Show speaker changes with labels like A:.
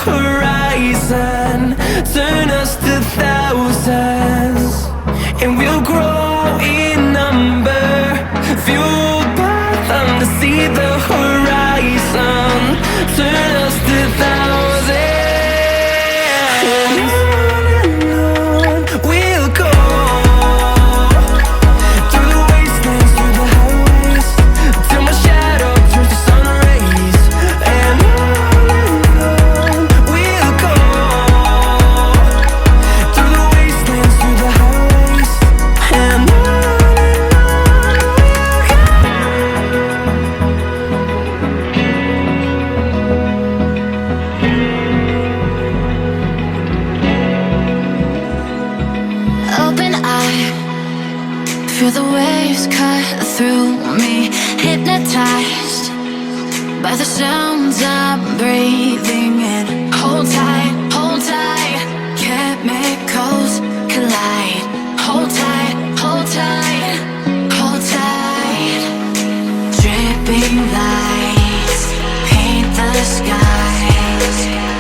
A: horizon, turn us to thousands, and we'll grow in number, fueled by them to see the horizon, turn us to thousands. And on we'll go, through the wastelands, through the highways, till my shadow turns to sun rays. And on we'll go, through the wastelands, through the highways, and on we'll go.
B: Open eye, feel the waves cut through me, hypnotized by the sounds I'm breathing in. Hold tight, chemicals collide. Hold tight, hold tight, hold tight. Dripping lights paint the skies.